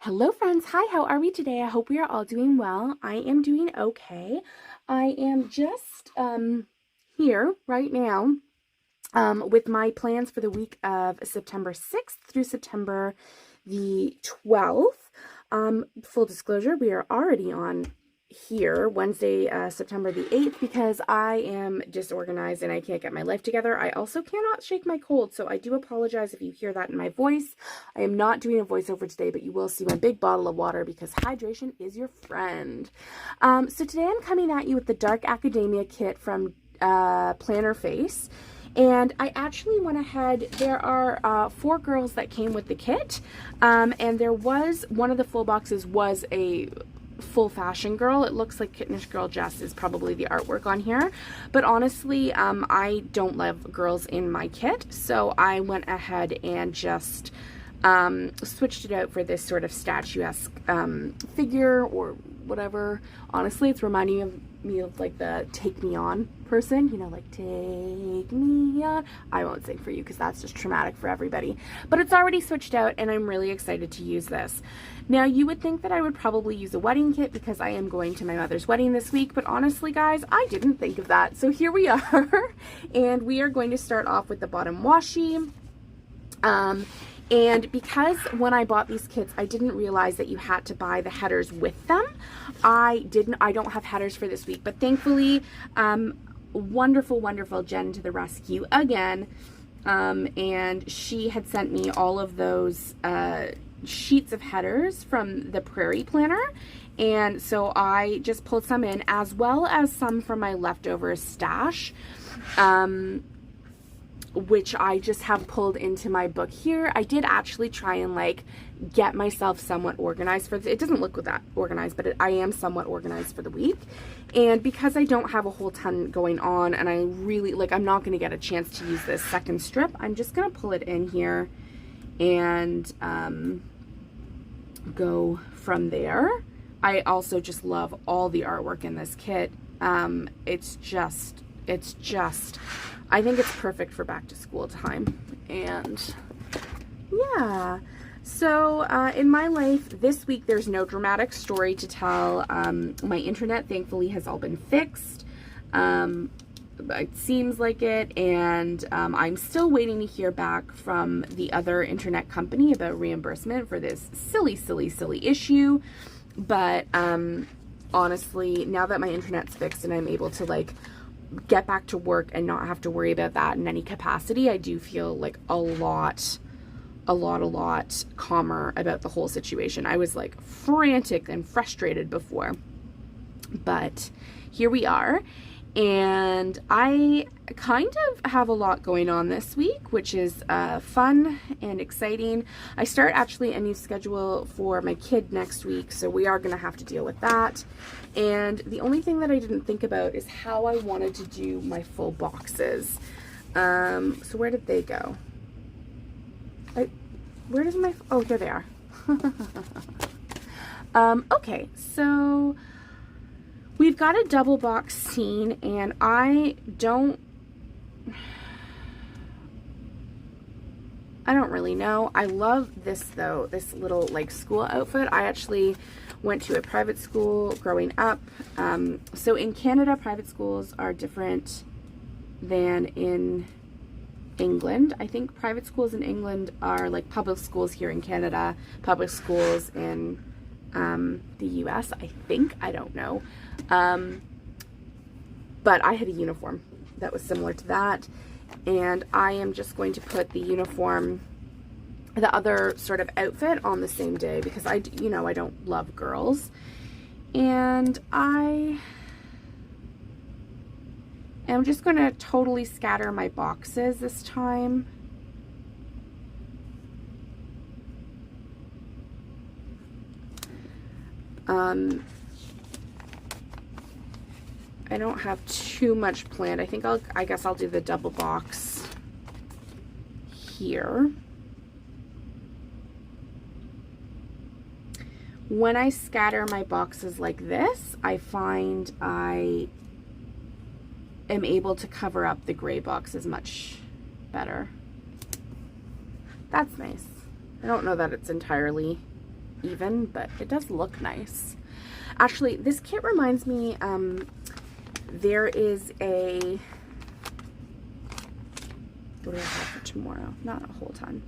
Hello friends, hi, how are we today? I hope we are all doing well. I am doing okay. I am just here right now with my plans for the week of September 6th through September the 12th. Full disclosure, we are already on here Wednesday, September the 8th, because I am disorganized and I can't get my life together. I also cannot shake my cold, so I do apologize if you hear that in my voice. I am not doing a voiceover today, but you will see my big bottle of water because hydration is your friend. So today I'm coming at you with the Dark Academia kit from PlannerFace. And I actually went ahead, there are 4 girls that came with the kit, and there was, one of the full boxes was a full fashion girl. It looks like Kittenish Girl Jess is probably the artwork on here, but honestly, I don't love girls in my kit, so I went ahead and just switched it out for this sort of statuesque figure or whatever. Honestly, it's reminding me of like the Take Me On person, you know, like Take Me On. I won't sing for you because that's just traumatic for everybody, but it's already switched out and I'm really excited to use this. Now, you would think that I would probably use a wedding kit because I am going to my mother's wedding this week, but honestly, guys, I didn't think of that. So here we are, and we are going to start off with the bottom washi. And because when I bought these kits, I didn't realize that you had to buy the headers with them. I don't have headers for this week, but thankfully, wonderful Jen to the rescue again. And she had sent me all of those sheets of headers from the Prairie Planner. And so I just pulled some in, as well as some from my leftover stash, which I just have pulled into my book here. I did actually try and like get myself somewhat organized for this. It doesn't look that organized, but I am somewhat organized for the week. And because I don't have a whole ton going on and I really like, I'm not going to get a chance to use this second strip, I'm just going to pull it in here and go from there. I also just love all the artwork in this kit. It's just, I think it's perfect for back to school time. And yeah, so in my life this week, there's no dramatic story to tell. My internet thankfully has all been fixed. It seems like it, and I'm still waiting to hear back from the other internet company about reimbursement for this silly issue. But honestly, now that my internet's fixed and I'm able to like get back to work and not have to worry about that in any capacity, I do feel like a lot calmer about the whole situation. I was like frantic and frustrated before, but here we are. And I kind of have a lot going on this week, which is fun and exciting. I start actually a new schedule for my kid next week, so we are going to have to deal with that. And the only thing that I didn't think about is how I wanted to do my full boxes. So where did they go? Where does my, oh, here they are. Okay, so we've got a double box scene, and I don't really know. I love this though, this little like school outfit. I actually went to a private school growing up. So in Canada, private schools are different than in England. I think private schools in England are like public schools here in Canada, public schools in the US, I think. I don't know. But I had a uniform that was similar to that, and I am just going to put the uniform, the other sort of outfit, on the same day because I don't love girls. And I am just going to totally scatter my boxes this time. I don't have too much planned. I guess I'll do the double box here. When I scatter my boxes like this, I find I am able to cover up the gray boxes much better. That's nice. I don't know that it's entirely even, but it does look nice. Actually, this kit reminds me, there is a, what do I have for tomorrow? Not a whole ton.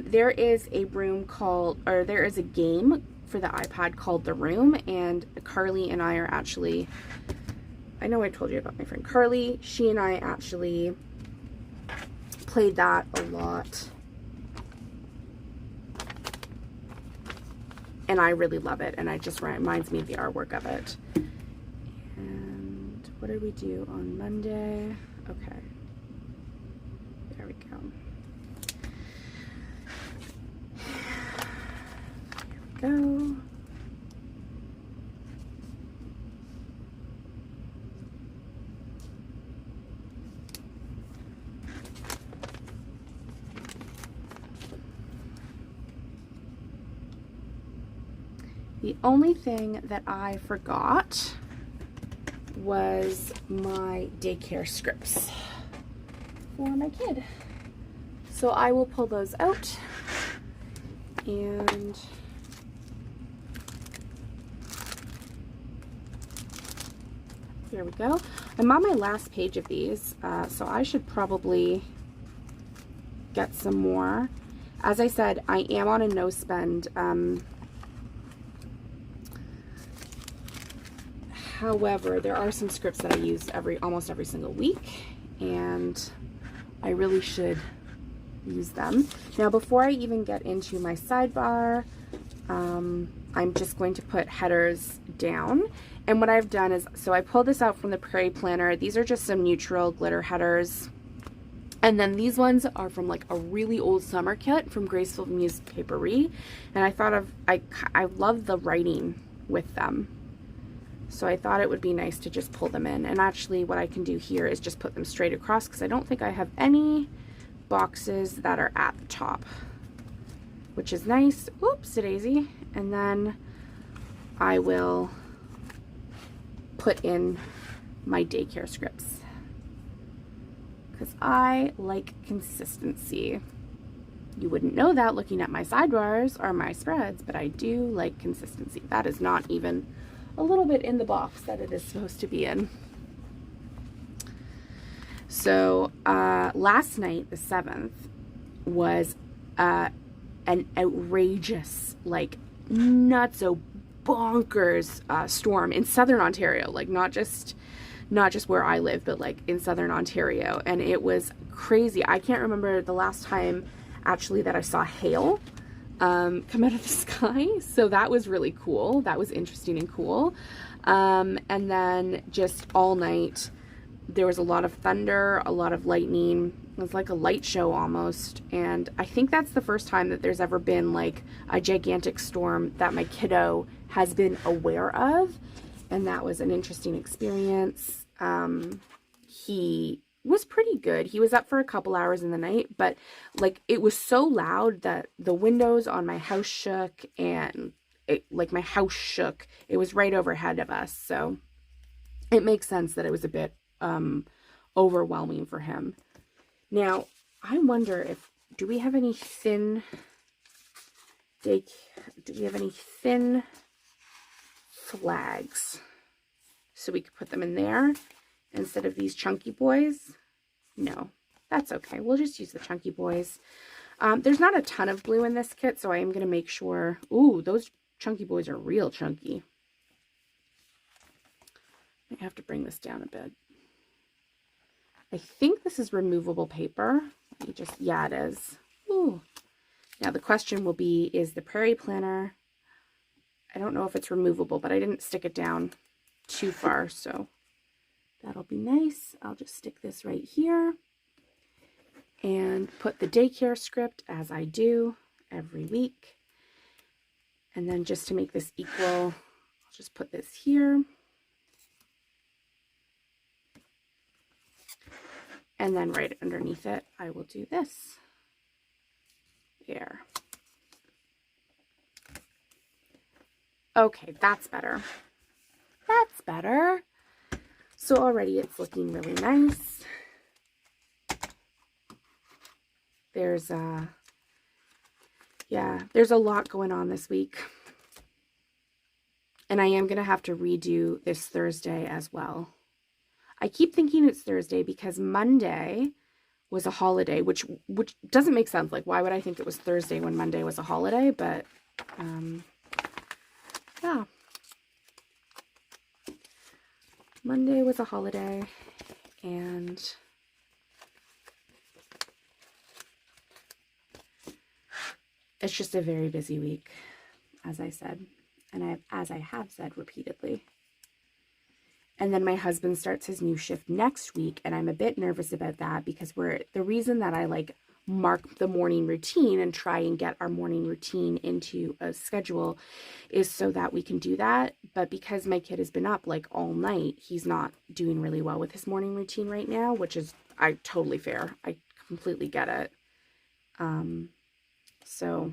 There is a room called, or there is a game for the iPad called The Room, and Carly and I are actually, I know I told you about my friend Carly, she and I actually played that a lot. And I really love it, and it just reminds me of the artwork of it. And what did we do on Monday? Okay. There we go. There we go. The only thing that I forgot was my daycare scripts for my kid. So I will pull those out, and there we go. I'm on my last page of these, so I should probably get some more. As I said, I am on a no spend. However, there are some scripts that I use almost every single week, and I really should use them. Now, before I even get into my sidebar, I'm just going to put headers down. And what I've done is, so I pulled this out from the Prairie Planner. These are just some neutral glitter headers. And then these ones are from like a really old summer kit from Graceful Muse Papery. And I thought I love the writing with them. So I thought it would be nice to just pull them in. And actually what I can do here is just put them straight across, because I don't think I have any boxes that are at the top, which is nice. Oops, daisy. And then I will put in my daycare scripts, because I like consistency. You wouldn't know that looking at my sidebars or my spreads, but I do like consistency. That is not even a little bit in the box that it is supposed to be in. So last night, the 7th, was an outrageous, like nutso bonkers storm in southern Ontario, like not just where I live, but like in southern Ontario. And it was crazy. I can't remember the last time actually that I saw hail come out of the sky. So that was really cool. That was interesting and cool. And then just all night there was a lot of thunder, a lot of lightning. It was like a light show almost. And I think that's the first time that there's ever been like a gigantic storm that my kiddo has been aware of. And that was an interesting experience. He was pretty good. He was up for a couple hours in the night, but like it was so loud that the windows on my house shook, and my house shook. It was right overhead of us. So it makes sense that it was a bit overwhelming for him. Now, I wonder do we have any thin flags? So we could put them in there instead of these chunky boys. No, that's okay. We'll just use the chunky boys. There's not a ton of glue in this kit, so I am going to make sure. Ooh, those chunky boys are real chunky. I have to bring this down a bit. I think this is removable paper. Yeah, it is. Ooh. Now the question will be, is the Prairie Planner, I don't know if it's removable, but I didn't stick it down too far, so that'll be nice. I'll just stick this right here and put the daycare script, as I do every week. And then just to make this equal, I'll just put this here. And then right underneath it, I will do this. There. Okay, that's better. That's better. So already it's looking really nice. There's Yeah, there's a lot going on this week. And I am going to have to redo this Thursday as well. I keep thinking it's Thursday because Monday was a holiday, which doesn't make sense. Like, why would I think it was Thursday when Monday was a holiday? But, yeah. Monday was a holiday, and it's just a very busy week, as I said, and as I have said repeatedly. And then my husband starts his new shift next week, and I'm a bit nervous about that because the reason that I like mark the morning routine and try and get our morning routine into a schedule is so that we can do that. But because my kid has been up like all night, he's not doing really well with his morning routine right now, which is totally fair. I completely get it. So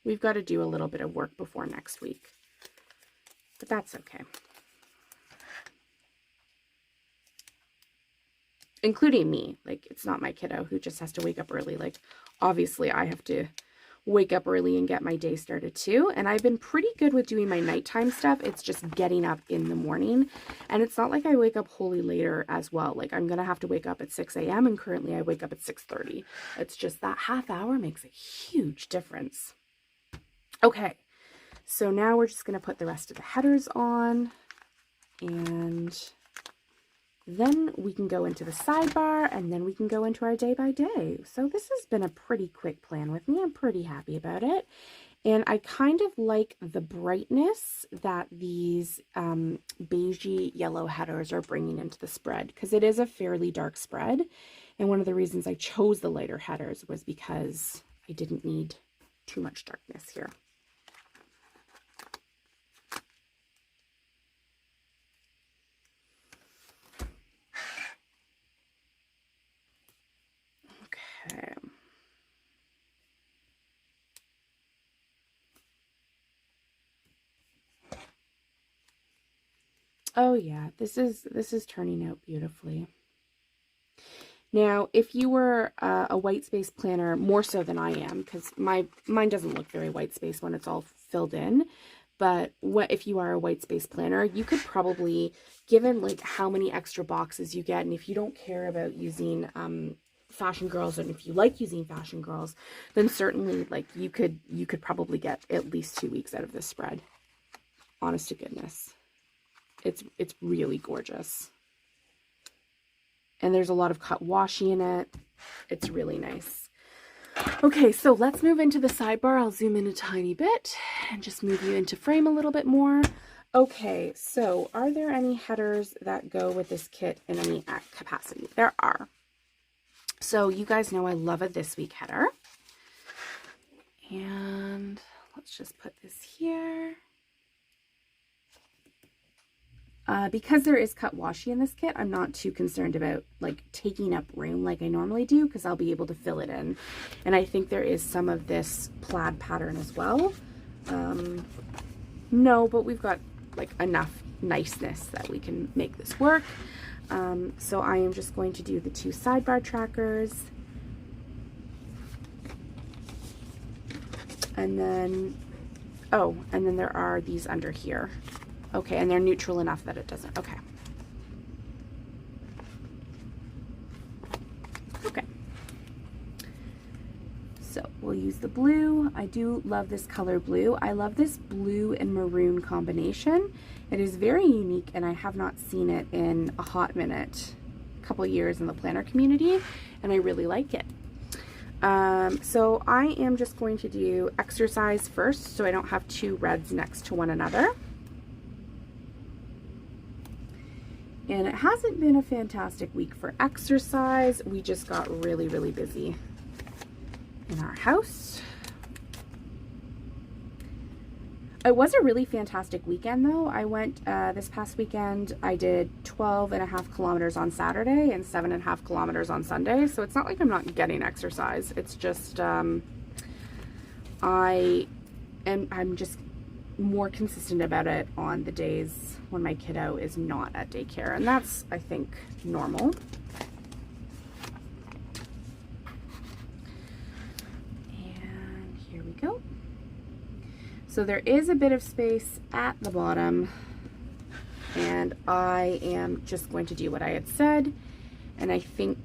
we've got to do a little bit of work before next week, but that's okay. Including me. Like, it's not my kiddo who just has to wake up early. Like, obviously I have to wake up early and get my day started too. And I've been pretty good with doing my nighttime stuff. It's just getting up in the morning. And it's not like I wake up wholly later as well. Like, I'm going to have to wake up at 6 a.m. and currently I wake up at 6:30. It's just that half hour makes a huge difference. Okay. So now we're just going to put the rest of the headers on, and then we can go into the sidebar, and then we can go into our day by day. So this has been a pretty quick plan with me. I'm pretty happy about it. And I kind of like the brightness that these beigey yellow headers are bringing into the spread, because it is a fairly dark spread. And one of the reasons I chose the lighter headers was because I didn't need too much darkness here. Okay. Oh yeah, this is turning out beautifully. Now, if you were a white space planner, more so than I am, because mine doesn't look very white space when it's all filled in, but if you are a white space planner, you could probably, given like how many extra boxes you get, and if you don't care about using fashion girls, and if you like using fashion girls, then certainly like you could probably get at least 2 weeks out of this spread. Honest to goodness. It's really gorgeous. And there's a lot of cut washi in it. It's really nice. Okay, so let's move into the sidebar. I'll zoom in a tiny bit and just move you into frame a little bit more. Okay, so are there any headers that go with this kit in any capacity? There are. So you guys know I love a This Week header. And let's just put this here. Because there is cut washi in this kit, I'm not too concerned about like taking up room like I normally do, because I'll be able to fill it in. And I think there is some of this plaid pattern as well. No, but we've got like enough niceness that we can make this work. So I am just going to do the 2 sidebar trackers. And then, oh, and then there are these under here. Okay, and they're neutral enough that it doesn't, okay. Okay. So we'll use the blue. I do love this color blue. I love this blue and maroon combination. It is very unique, and I have not seen it in a hot minute, a couple years in the planner community, and I really like it. So I am just going to do exercise first, so I don't have 2 reds next to one another. And it hasn't been a fantastic week for exercise. We just got really, really busy in our house. It was a really fantastic weekend though. I went this past weekend, I did 12.5 kilometers on Saturday and 7.5 kilometers on Sunday. So it's not like I'm not getting exercise. It's just, I'm just more consistent about it on the days when my kiddo is not at daycare, and that's, I think, normal. And So there is a bit of space at the bottom, and I am just going to do what I had said, and I think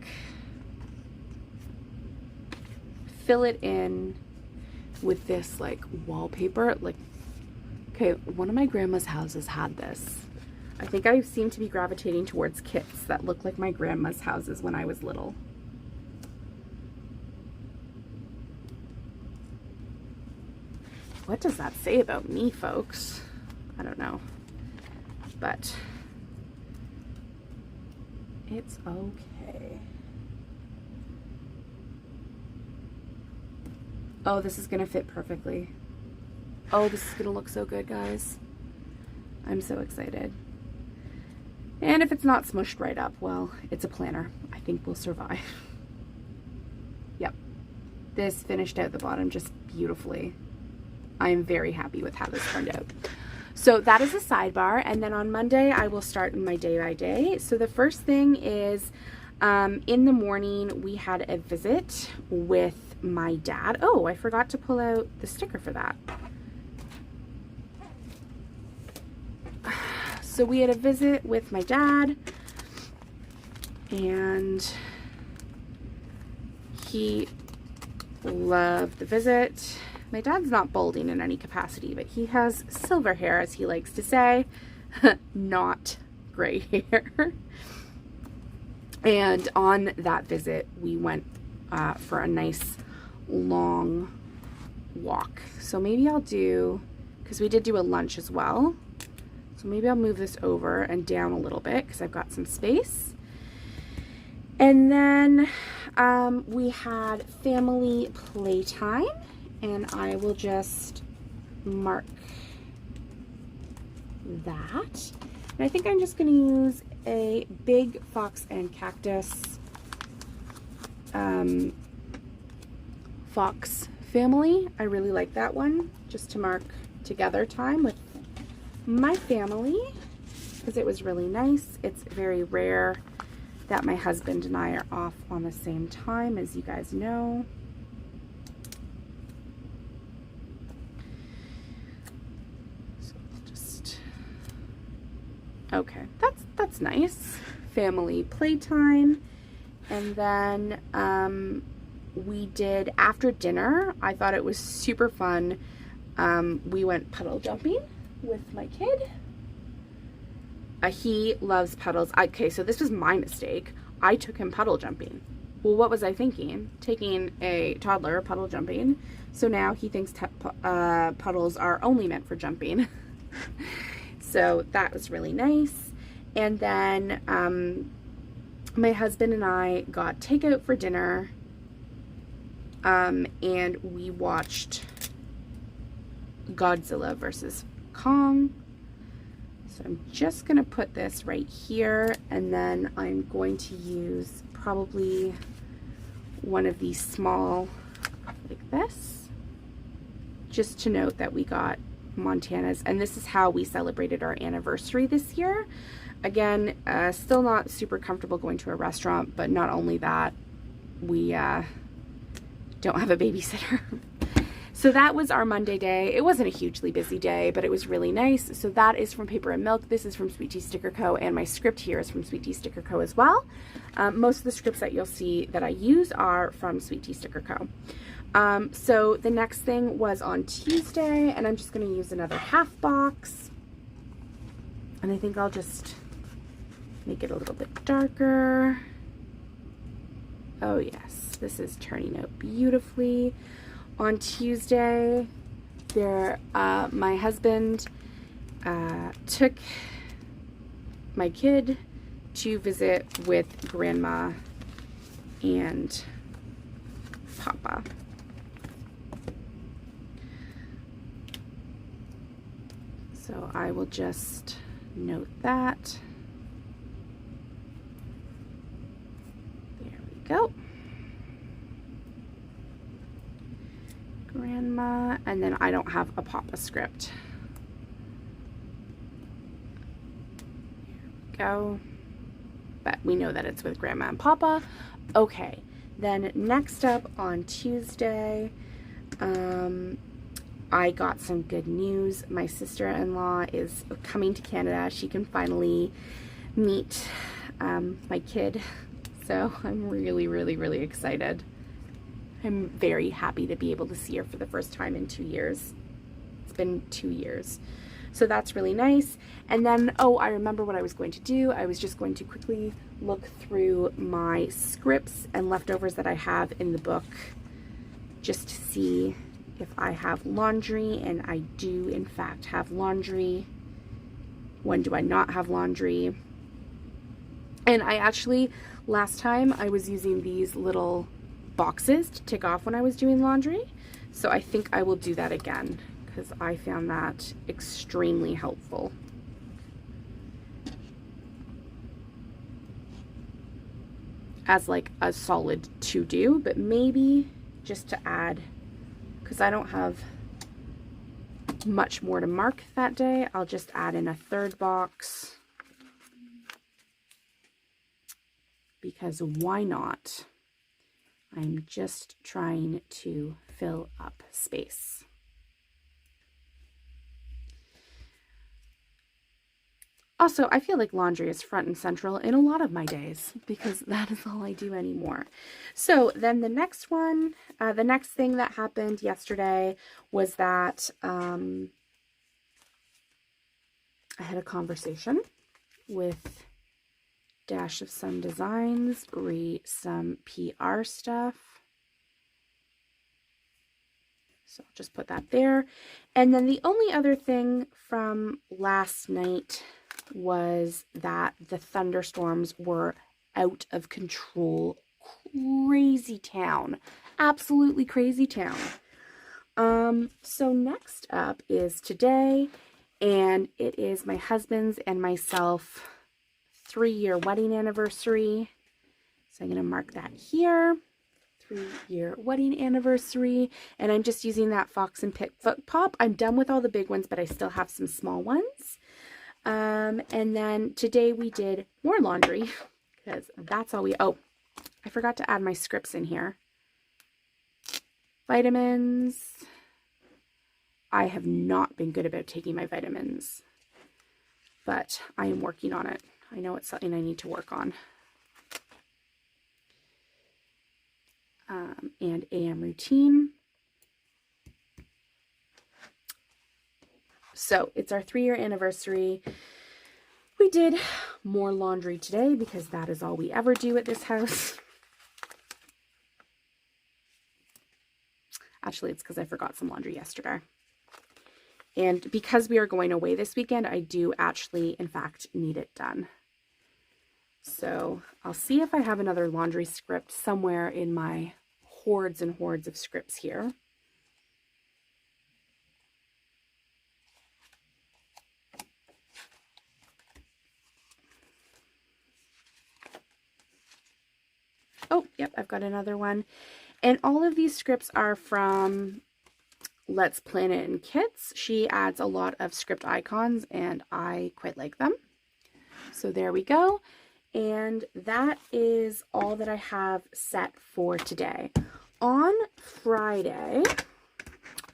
fill it in with this like wallpaper. Like, okay, one of my grandma's houses had this. I think I seem to be gravitating towards kits that look like my grandma's houses when I was little. What does that say about me, folks? I don't know, but it's okay. Oh, this is gonna fit perfectly. Oh, this is gonna look so good, guys. I'm so excited. And if it's not smushed right up, well, it's a planner. I think we'll survive. Yep. This finished out the bottom just beautifully. I'm very happy with how this turned out. So that is a sidebar, and then on Monday I will start my day by day. So the first thing is in the morning we had a visit with my dad. Oh, I forgot to pull out the sticker for that. So we had a visit with my dad, and he loved the visit. My dad's not balding in any capacity, but he has silver hair, as he likes to say, not gray hair. And on that visit, we went for a nice long walk. So maybe I'll do, because we did do a lunch as well, so maybe I'll move this over and down a little bit because I've got some space. And then we had family playtime, and I will just mark that. And I think I'm just going to use a big fox and cactus fox family. I really like that one, just to mark together time with my family, because it was really nice. It's very rare that my husband and I are off on the same time, as you guys know. So just, okay, that's nice. Family playtime. And then we did, after dinner, I thought it was super fun. We went puddle jumping with my kid. He loves puddles. Okay, so this was my mistake. I took him puddle jumping. Well, what was I thinking? Taking a toddler puddle jumping. So now he thinks puddles are only meant for jumping. So that was really nice. And then my husband and I got takeout for dinner, and we watched Godzilla versus Kong. So I'm just going to put this right here, and then I'm going to use probably one of these small, like this, just to note that we got Montana's, and this is how we celebrated our anniversary this year. Again, still not super comfortable going to a restaurant, but not only that, we don't have a babysitter. So that was our Monday day. It wasn't a hugely busy day, but it was really nice. So that is from Paper and Milk. This is from Sweet Tea Sticker Co. And my script here is from Sweet Tea Sticker Co. as well. Most of the scripts that you'll see that I use are from Sweet Tea Sticker Co. So the next thing was on Tuesday, and I'm just going to use another half box. And I think I'll just make it a little bit darker. Oh yes, this is turning out beautifully. On Tuesday, my husband took my kid to visit with Grandma and Papa. So I will just note that. There we go. Grandma, and then I don't have a Papa script. There we go. But we know that it's with Grandma and Papa. Okay, then next up on Tuesday, I got some good news. My sister-in-law is coming to Canada. She can finally meet my kid. So I'm really, really, really excited. I'm very happy to be able to see her for the first time in 2 years. It's been 2 years. So that's really nice. And then, oh, I remember what I was going to do. I was just going to quickly look through my scripts and leftovers that I have in the book just to see if I have laundry, and I do in fact have laundry. When do I not have laundry? And I actually, last time I was using these little boxes to tick off when I was doing laundry. So I think I will do that again because I found that extremely helpful. As like a solid to do, but maybe just to add, because I don't have much more to mark that day, I'll just add in a third box. Because why not? I'm just trying to fill up space. Also, I feel like laundry is front and central in a lot of my days because that is all I do anymore. So then the next one, the next thing that happened yesterday was that I had a conversation with Dash of Sun Designs, some PR stuff. So I'll just put that there. And then the only other thing from last night was that the thunderstorms were out of control. Crazy town. Absolutely crazy town. So next up is today, and it is my husband's and myself 3-year wedding anniversary. So I'm going to mark that here. 3-year wedding anniversary, and I'm just using that Fox and Pick foot pop. I'm done with all the big ones, but I still have some small ones. And then today we did more laundry because that's all we, oh, I forgot to add my scripts in here. Vitamins. I have not been good about taking my vitamins, but I am working on it. I know it's something I need to work on. And AM routine. So it's our 3-year anniversary. We did more laundry today because that is all we ever do at this house. Actually, it's because I forgot some laundry yesterday. And because we are going away this weekend, I do actually, in fact, need it done. So I'll see if I have another laundry script somewhere in my hordes and hordes of scripts here. Oh, yep, I've got another one. And all of these scripts are from Let's Plan It in Kits. She adds a lot of script icons and I quite like them. So there we go. And that is all that I have set for today. On Friday,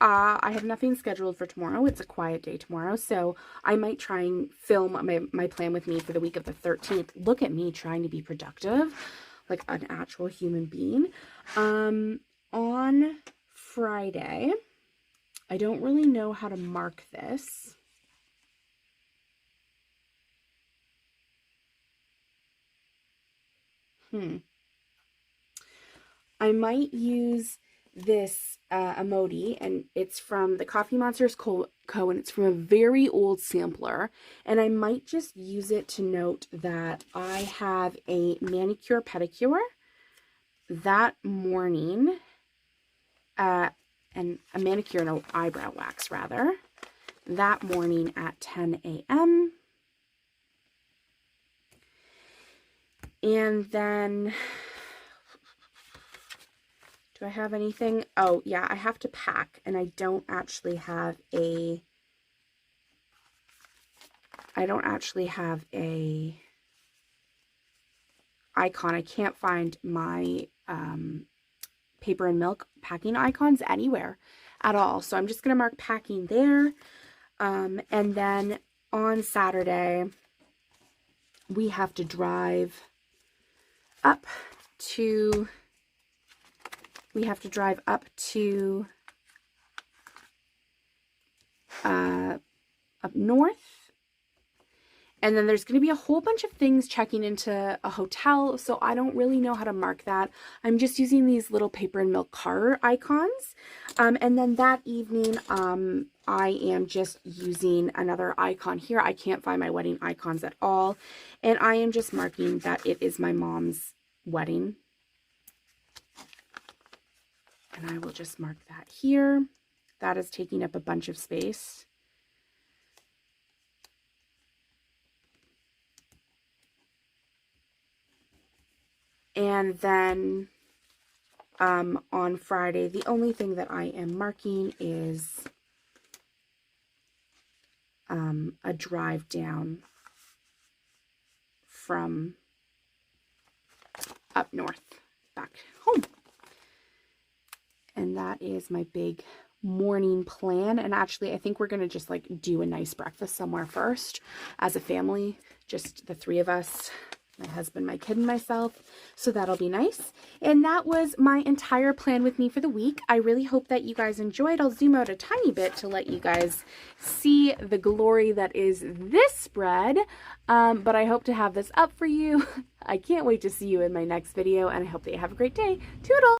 I have nothing scheduled for tomorrow. It's a quiet day tomorrow, so I might try and film my plan with me for the week of the 13th. Look at me trying to be productive, like an actual human being. On Friday, I don't really know how to mark this. I might use this emoji, and it's from the Coffee Monsters Co. and it's from a very old sampler, and I might just use it to note that I have a manicure pedicure that morning, and a manicure and an eyebrow wax rather, that morning at 10 a.m. And then, do I have anything? Oh, yeah, I have to pack, and I don't actually have a icon. I can't find my paper and milk packing icons anywhere. at all. So I'm just going to mark packing there. And then on Saturday, we have to drive up to up north. And then there's going to be a whole bunch of things checking into a hotel, so I don't really know how to mark that. I'm just using these little paper and milk car icons. And then that evening, I am just using another icon here. I can't find my wedding icons at all. And I am just marking that it is my mom's wedding. And I will just mark that here. That is taking up a bunch of space. And then on Friday, the only thing that I am marking is a drive down from up north back home. And that is my big morning plan. And actually, I think we're going to just like do a nice breakfast somewhere first as a family, just the three of us. My husband, my kid, and myself. So that'll be nice. And that was my entire plan with me for the week. I really hope that you guys enjoyed. I'll zoom out a tiny bit to let you guys see the glory that is this spread. But I hope to have this up for you. I can't wait to see you in my next video, and I hope that you have a great day. Toodle!